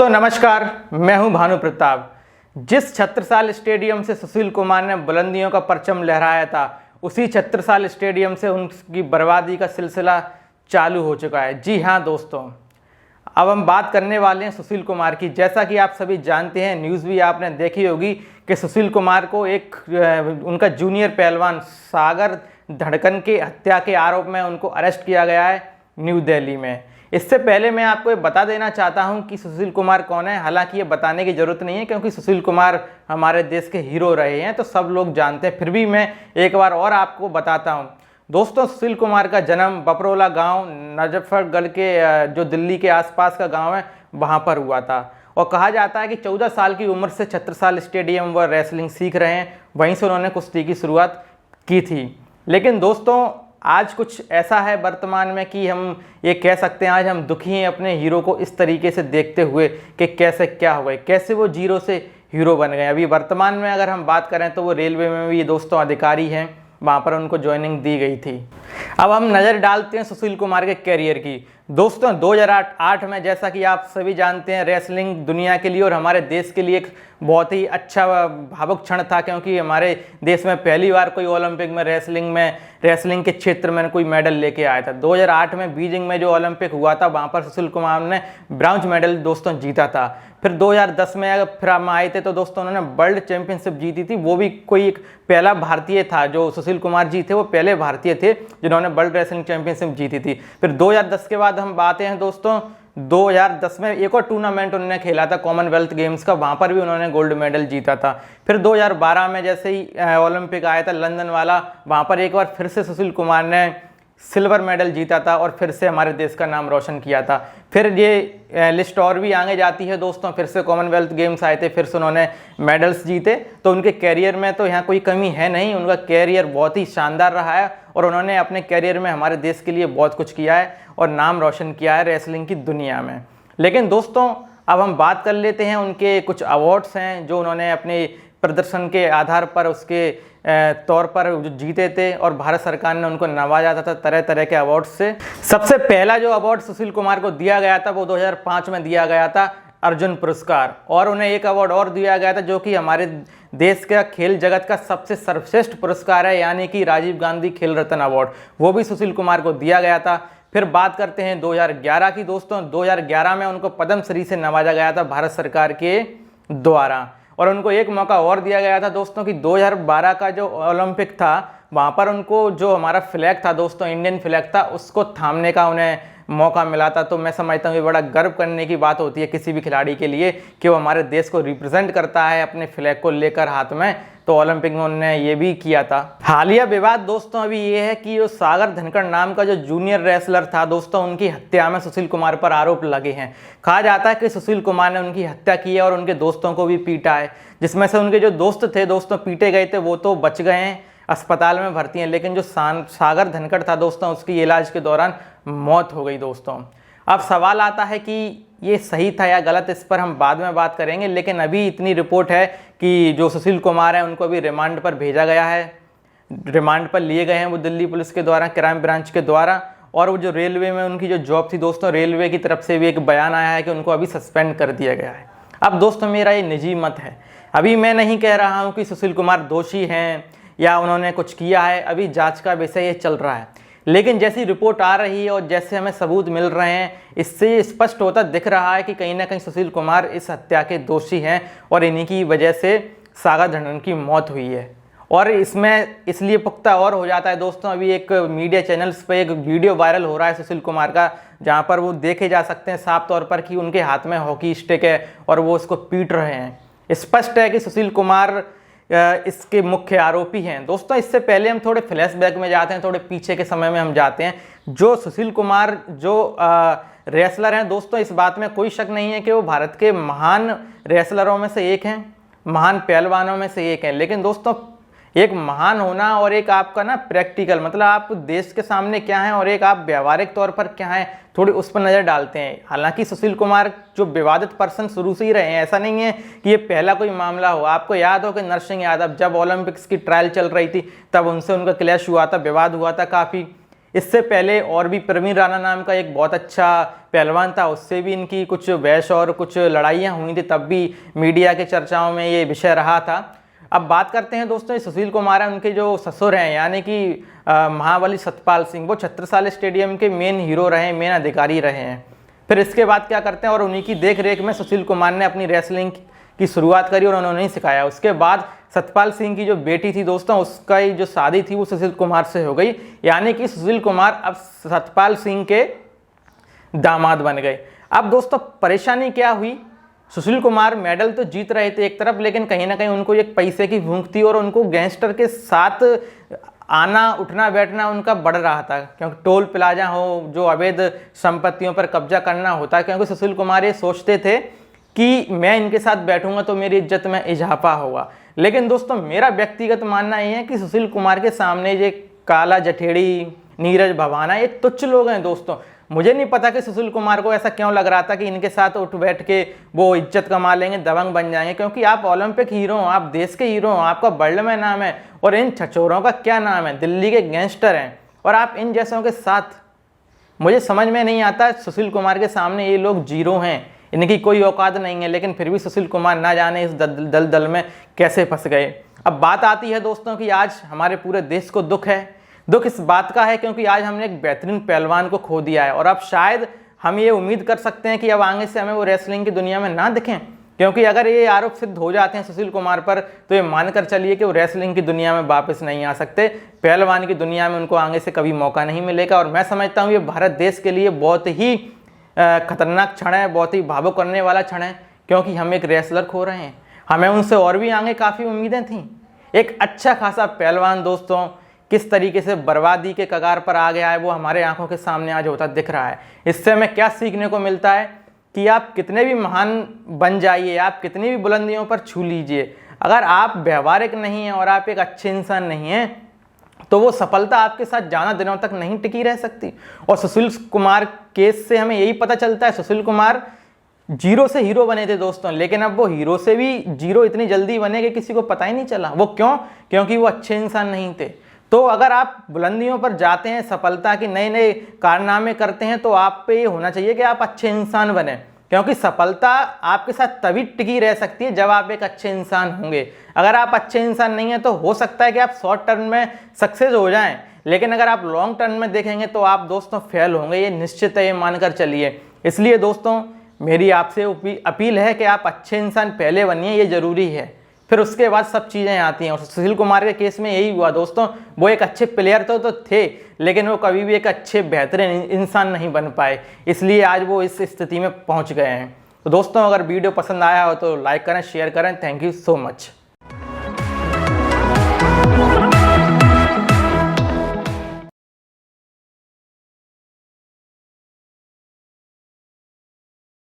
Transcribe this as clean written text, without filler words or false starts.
दोस्तों नमस्कार, मैं हूं भानु प्रताप। जिस छत्रसाल स्टेडियम से सुशील कुमार ने बुलंदियों का परचम लहराया था, उसी छत्रसाल स्टेडियम से उनकी बर्बादी का सिलसिला चालू हो चुका है। जी हां दोस्तों, अब हम बात करने वाले हैं सुशील कुमार की। जैसा कि आप सभी जानते हैं, न्यूज़ भी आपने देखी होगी कि सुशील कुमार को उनका जूनियर पहलवान सागर धड़कन के हत्या के आरोप में उनको अरेस्ट किया गया है न्यू दिल्ली में। इससे पहले मैं आपको ये बता देना चाहता हूं कि सुशील कुमार कौन है। हालांकि ये बताने की ज़रूरत नहीं है, क्योंकि सुशील कुमार हमारे देश के हीरो रहे हैं, तो सब लोग जानते हैं। फिर भी मैं एक बार और आपको बताता हूं। दोस्तों, सुशील कुमार का जन्म बपरोला गांव नजफगढ़ के जो दिल्ली के आसपास का गांव है, वहां पर हुआ था। और कहा जाता है कि 14 साल की उम्र से छत्रसाल स्टेडियम वह रेसलिंग सीख रहे हैं। वहीं से उन्होंने कुश्ती की शुरुआत की थी। लेकिन दोस्तों, आज कुछ ऐसा है वर्तमान में कि हम ये कह सकते हैं, आज हम दुखी हैं अपने हीरो को इस तरीके से देखते हुए कि कैसे क्या हुआ, कैसे वो जीरो से हीरो बन गए। अभी वर्तमान में अगर हम बात करें तो वो रेलवे में भी दोस्तों अधिकारी हैं, वहाँ पर उनको ज्वाइनिंग दी गई थी। अब हम नज़र डालते हैं सुशील कुमार के कैरियर की। दोस्तों 2008 में, जैसा कि आप सभी जानते हैं, रेसलिंग दुनिया के लिए और हमारे देश के लिए एक बहुत ही अच्छा भावुक क्षण था, क्योंकि हमारे देश में पहली बार कोई ओलंपिक में रेसलिंग के क्षेत्र में कोई मेडल लेके आया था। 2008 में बीजिंग में जो ओलंपिक हुआ था, वहाँ पर सुशील कुमार ने ब्रॉन्ज मेडल दोस्तों जीता था। फिर 2010 में अगर फिर हम आए थे तो दोस्तों उन्होंने वर्ल्ड चैंपियनशिप जीती थी। वो भी कोई एक पहला भारतीय था, जो सुशील कुमार जी थे वो पहले भारतीय थे जिन्होंने वर्ल्ड रेसलिंग चैंपियनशिप जीती थी। फिर 2010 के बाद हम बातें हैं दोस्तों, 2010 में एक और टूर्नामेंट उन्होंने खेला था कॉमनवेल्थ गेम्स का, वहाँ पर भी उन्होंने गोल्ड मेडल जीता था। फिर 2012 में जैसे ही ओलंपिक आया था लंदन वाला, वहाँ पर एक बार फिर से सुशील कुमार ने सिल्वर मेडल जीता था और फिर से हमारे देश का नाम रोशन किया था। फिर ये लिस्ट और भी आगे जाती है दोस्तों, फिर से कॉमनवेल्थ गेम्स आए थे, फिर से उन्होंने मेडल्स जीते। तो उनके कैरियर में तो यहाँ कोई कमी है नहीं, उनका कैरियर बहुत ही शानदार रहा है और उन्होंने अपने कैरियर में हमारे देश के लिए बहुत कुछ किया है और नाम रोशन किया है रेसलिंग की दुनिया में। लेकिन दोस्तों, अब हम बात कर लेते हैं उनके कुछ अवार्ड्स हैं जो उन्होंने अपने प्रदर्शन के आधार पर उसके तौर पर जो जीते थे, और भारत सरकार ने उनको नवाजा था तरह तरह के अवार्ड से। सबसे पहला जो अवार्ड सुशील कुमार को दिया गया था वो 2005 में दिया गया था, अर्जुन पुरस्कार। और उन्हें एक अवार्ड और दिया गया था जो कि हमारे देश का खेल जगत का सबसे सर्वश्रेष्ठ पुरस्कार है, यानी कि राजीव गांधी खेल रत्न अवार्ड, वो भी सुशील कुमार को दिया गया था। फिर बात करते हैं 2011 की दोस्तों। 2011 में उनको पद्मश्री से नवाजा गया था भारत सरकार के द्वारा। और उनको एक मौका और दिया गया था दोस्तों कि 2012 का जो ओलंपिक था, वहाँ पर उनको जो हमारा फ्लैग था दोस्तों, इंडियन फ्लैग था, उसको थामने का उन्हें मौका मिला था। तो मैं समझता हूँ ये बड़ा गर्व करने की बात होती है किसी भी खिलाड़ी के लिए कि वो हमारे देश को रिप्रेजेंट करता है अपने फ्लैग को लेकर हाथ में। तो ओलंपिक में उन्होंने ये भी किया था। हालिया विवाद दोस्तों अभी ये है कि जो सागर धनखड़ नाम का जो जूनियर रेसलर था दोस्तों, उनकी हत्या में सुशील कुमार पर आरोप लगे हैं। कहा जाता है कि सुशील कुमार ने उनकी हत्या की है और उनके दोस्तों को भी पीटा है, जिसमें से उनके जो दोस्त थे दोस्तों पीटे गए थे वो तो बच गए हैं, अस्पताल में भर्ती हैं। लेकिन जो सागर धनखड़ था दोस्तों, उसकी इलाज के दौरान मौत हो गई दोस्तों। अब सवाल आता है कि ये सही था या गलत, इस पर हम बाद में बात करेंगे। लेकिन अभी इतनी रिपोर्ट है कि जो सुशील कुमार हैं उनको अभी रिमांड पर भेजा गया है, रिमांड पर लिए गए हैं वो दिल्ली पुलिस के द्वारा, क्राइम ब्रांच के द्वारा। और वो जो रेलवे में उनकी जो जॉब थी दोस्तों, रेलवे की तरफ से भी एक बयान आया है कि उनको अभी सस्पेंड कर दिया गया है। अब दोस्तों मेरा ये निजी मत है, अभी मैं नहीं कह रहा हूँ कि सुशील कुमार दोषी हैं या उन्होंने कुछ किया है, अभी जाँच का विषय ये चल रहा है। लेकिन जैसी रिपोर्ट आ रही है और जैसे हमें सबूत मिल रहे हैं, इससे स्पष्ट होता दिख रहा है कि कहीं ना कहीं सुशील कुमार इस हत्या के दोषी हैं और इन्हीं की वजह से सागर धनखड़ की मौत हुई है। और इसमें इसलिए पुख्ता और हो जाता है दोस्तों, अभी एक मीडिया चैनल्स पे एक वीडियो वायरल हो रहा है सुशील कुमार का, जहाँ पर वो देखे जा सकते हैं साफ तौर पर कि उनके हाथ में हॉकी स्टिक है और वो उसको पीट रहे हैं। स्पष्ट है कि सुशील कुमार इसके मुख्य आरोपी हैं दोस्तों। इससे पहले हम थोड़े फ्लैशबैक में जाते हैं, थोड़े पीछे के समय में हम जाते हैं। जो सुशील कुमार जो रेसलर हैं दोस्तों, इस बात में कोई शक नहीं है कि वो भारत के महान रेसलरों में से एक हैं, महान पहलवानों में से एक हैं। लेकिन दोस्तों एक महान होना और एक आपका ना प्रैक्टिकल, मतलब आप देश के सामने क्या हैं और एक आप व्यवहारिक तौर पर क्या हैं, थोड़ी उस पर नज़र डालते हैं। हालांकि सुशील कुमार जो विवादित पर्सन शुरू से ही रहे हैं, ऐसा नहीं है कि ये पहला कोई मामला हो। आपको याद हो कि नरसिंह यादव जब ओलंपिक्स की ट्रायल चल रही थी तब उनसे उनका क्लैश हुआ था, विवाद हुआ था काफ़ी। इससे पहले और भी प्रवीण राणा नाम का एक बहुत अच्छा पहलवान था, उससे भी इनकी कुछ बहस और कुछ लड़ाइयाँ हुई थी, तब भी मीडिया के चर्चाओं में ये विषय रहा था। अब बात करते हैं दोस्तों, सुशील कुमार हैं, उनके जो ससुर हैं यानी कि महाबली सतपाल सिंह, वो छत्रसाल स्टेडियम के मेन हीरो रहे, मेन अधिकारी रहे हैं। फिर इसके बाद क्या करते हैं, और उन्हीं की देख रेख में सुशील कुमार ने अपनी रेसलिंग की शुरुआत करी और उन्होंने ही सिखाया। उसके बाद सतपाल सिंह की जो बेटी थी दोस्तों, उसका ही जो शादी थी वो सुशील कुमार से हो गई, यानी कि सुशील कुमार अब सतपाल सिंह के दामाद बन गए। अब दोस्तों परेशानी क्या हुई, सुशील कुमार मेडल तो जीत रहे थे एक तरफ, लेकिन कहीं ना कहीं उनको एक पैसे की भूख थी और उनको गैंगस्टर के साथ आना उठना बैठना उनका बढ़ रहा था, क्योंकि टोल प्लाजा हो, जो अवैध संपत्तियों पर कब्जा करना होता है, क्योंकि सुशील कुमार ये सोचते थे कि मैं इनके साथ बैठूंगा तो मेरी इज्जत में इजाफा होगा। लेकिन दोस्तों मेरा व्यक्तिगत मानना ये है कि सुशील कुमार के सामने ये काला जठेड़ी, नीरज भवाना, ये तुच्छ लोग हैं दोस्तों। मुझे नहीं पता कि सुशील कुमार को ऐसा क्यों लग रहा था कि इनके साथ उठ बैठ के वो इज्जत कमा लेंगे, दबंग बन जाएंगे, क्योंकि आप ओलंपिक हीरो हो, आप देश के हीरो हो, आपका वर्ल्ड में नाम है, और इन छचोरों का क्या नाम है, दिल्ली के गैंगस्टर हैं, और आप इन जैसों के साथ। मुझे समझ में नहीं आता, सुशील कुमार के सामने ये लोग जीरो हैं, इनकी कोई औकात नहीं है, लेकिन फिर भी सुशील कुमार ना जाने इस दलदल में कैसे फंस गए। अब बात आती है दोस्तों कि आज हमारे पूरे देश को दुख है। दुख इस बात का है क्योंकि आज हमने एक बेहतरीन पहलवान को खो दिया है, और अब शायद हम ये उम्मीद कर सकते हैं कि अब आगे से हमें वो रेसलिंग की दुनिया में ना दिखें, क्योंकि अगर ये आरोप सिद्ध हो जाते हैं सुशील कुमार पर, तो ये मानकर चलिए कि वो रेसलिंग की दुनिया में वापस नहीं आ सकते, पहलवान की दुनिया में उनको आगे से कभी मौका नहीं मिलेगा। और मैं समझता हूँ ये भारत देश के लिए बहुत ही खतरनाक क्षण है, बहुत ही भावुक करने वाला क्षण है, क्योंकि हम एक रेसलर खो रहे हैं। हमें उनसे और भी आगे काफ़ी उम्मीदें थीं। एक अच्छा खासा पहलवान दोस्तों किस तरीके से बर्बादी के कगार पर आ गया है, वो हमारे आंखों के सामने आज होता दिख रहा है। इससे हमें क्या सीखने को मिलता है कि आप कितने भी महान बन जाइए, आप कितनी भी बुलंदियों पर छू लीजिए, अगर आप व्यवहारिक नहीं हैं और आप एक अच्छे इंसान नहीं हैं, तो वो सफलता आपके साथ ज़्यादा दिनों तक नहीं टिकी रह सकती। और सुशील कुमार केस से हमें यही पता चलता है, सुशील कुमार जीरो से हीरो बने थे दोस्तों, लेकिन अब वो हीरो से भी जीरो इतनी जल्दी बने कि किसी को पता ही नहीं चला। वो क्यों? क्योंकि वो अच्छे इंसान नहीं थे। तो अगर आप बुलंदियों पर जाते हैं, सफलता के नए नए कारनामे करते हैं, तो आप पे ये होना चाहिए कि आप अच्छे इंसान बने, क्योंकि सफलता आपके साथ तभी टिकी रह सकती है जब आप एक अच्छे इंसान होंगे। अगर आप अच्छे इंसान नहीं हैं तो हो सकता है कि आप शॉर्ट टर्म में सक्सेस हो जाएं, लेकिन अगर आप लॉन्ग टर्म में देखेंगे तो आप दोस्तों फेल होंगे, ये निश्चित है, ये मानकर चलिए। इसलिए दोस्तों मेरी आपसे अपील है कि आप अच्छे इंसान पहले बनिए, ये ज़रूरी है, फिर उसके बाद सब चीज़ें आती हैं। और सुशील कुमार के केस में यही हुआ दोस्तों, वो एक अच्छे प्लेयर तो थे, लेकिन वो कभी भी एक अच्छे बेहतरीन इंसान नहीं बन पाए, इसलिए आज वो इस स्थिति में पहुंच गए हैं। तो दोस्तों अगर वीडियो पसंद आया हो तो लाइक करें, शेयर करें। Thank you so much.